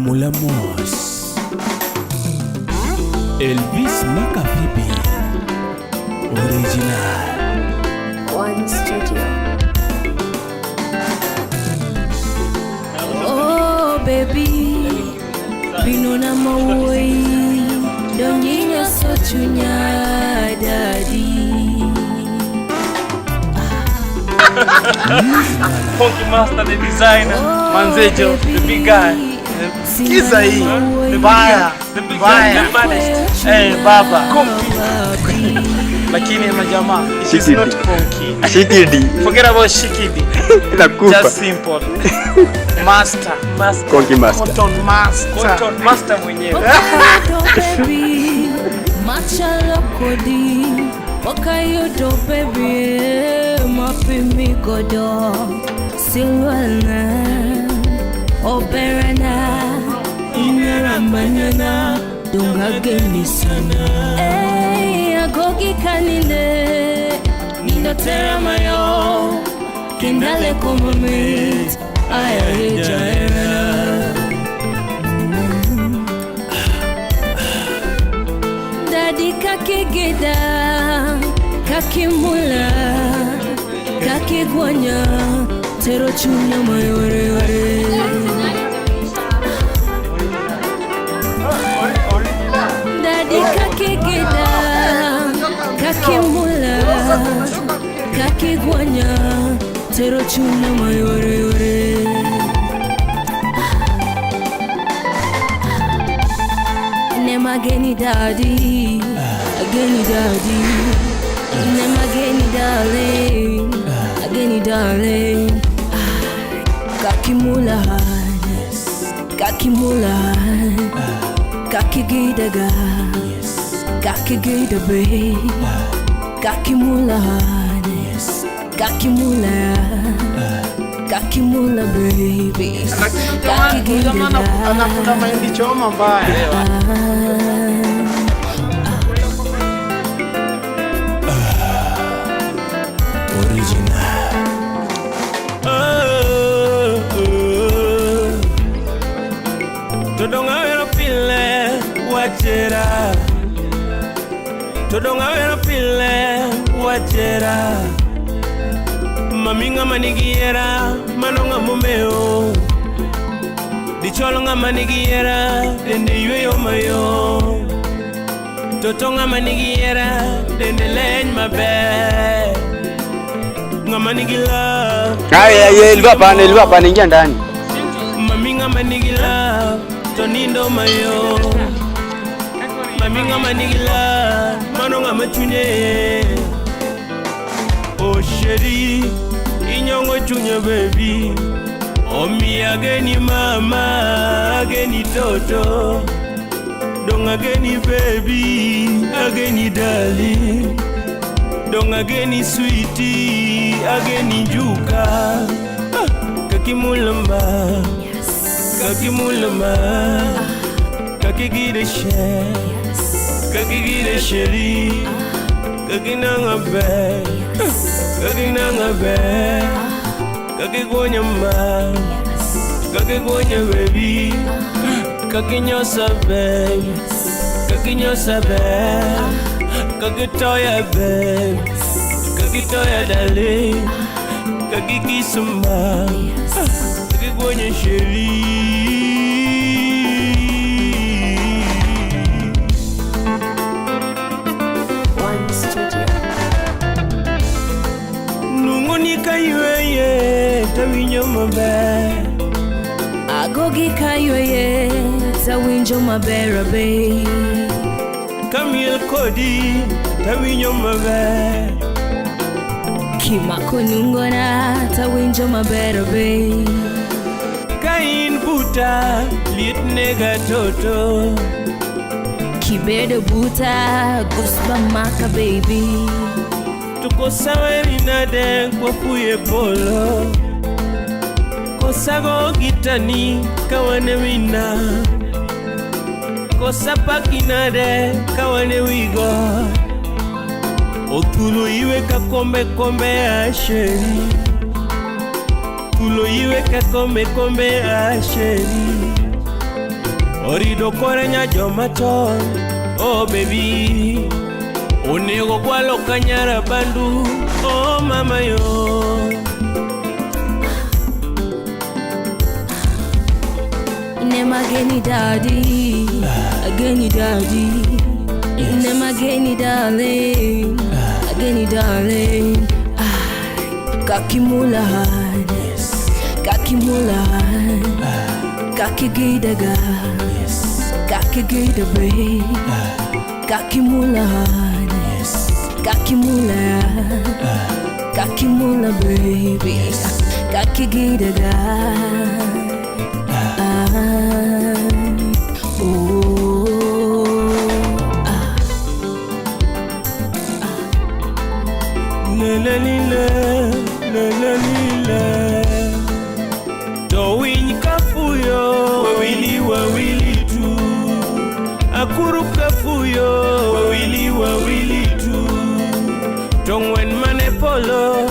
Mulamos Elvis Makapipi Original One Studio. Oh baby, pinona mawai donyinya sochunya daddy. Funky Master, the designer, Manzejo, the big guy. Kiza hii, The baya, the big baya. guy, the baddest. Hey, Baba. Lakini majamaa, she's not funky. Shikidi. Forget about Shikidi. Nakupa. Just simple. Master. Funky Master. Cotton Master mwenyewe. Baby, machala kodi. Wakayodo baby, mapimi godo. Silwana, oberana, inaramanyana, dungageni sana. Hey, agogi kanile, ninotera mayo, kindale komamit, ayahejaera. Daddy kakigida, kakimula, kakigwanya, tero chunya mayore. Daddy kakigida, kakimula, kakigwanya, tero chunya mayore. Nemageni daddy, ageni daddy. Nemageni darling, ageni darling. Kakimulahan, kakimulahan, kakigidaga, kakigida babe. Kakimulahan, kakimulahan, kakimula baby. Kakigidaga. Anakula mahindi choma mbaya. Original Todonga wero pile wachera. Todonga wero pile wachera. Maminga manigiera manonga mumeo. Dicholonga manigiera dende yueyo mayo. Totonga manigiera dende leny maber. Ngamanigila. Ilikuwa hapa ingia ndani. Maminga manigila tonindo mayo. Maminga manigila manonga machunye. Oh sheri inyongo chunya baby. Omi ageni mama ageni toto. Dong ageni baby ageni darling. Dong ageni sweetie ageni juka. Kakimulamba, kakimulamba, kakigire she, kakigire sheri, kakinanga be, kakinanga be, kakigwonya ma, kakigwonya baby, kakinyosa be, kakinyosa be, kakitoya be, kakitoya darling. Kakikisuma, kakigwonya sheri. One Studio. Nunguni kayueye, tawinyo maber. Agogi kayoye, tawinjo mabera babe. Kamil kodi, tawinyo maber. Kimako nungona, tawinjo mabera babe. Kain buta, liet nega toto. Kibedo buta, gusba maka baby. Tuko saweri nade kwa puye polo. Kosago gitani kawane wina. Kosapaki nade kawane wigo. Otulo iwe kakombe kombe asheri. Tulo iwe kakombe kombe asheri. Orido korenya jomaton. Oh baby, onego kwalo kanyara bandu. Oh mama yo. Nema geni daddy, ageni daddy. Nema geni darling, ageni darling. Kakimulahan, kakimulahan, kakigidaga, kakigida babe, kakimulahan, kakimulahan, kakimula baby, kakigidaga. Towiny kafuyo, wawili tu. Akuru kafuyo, wawili tu. Tongwen mane polo,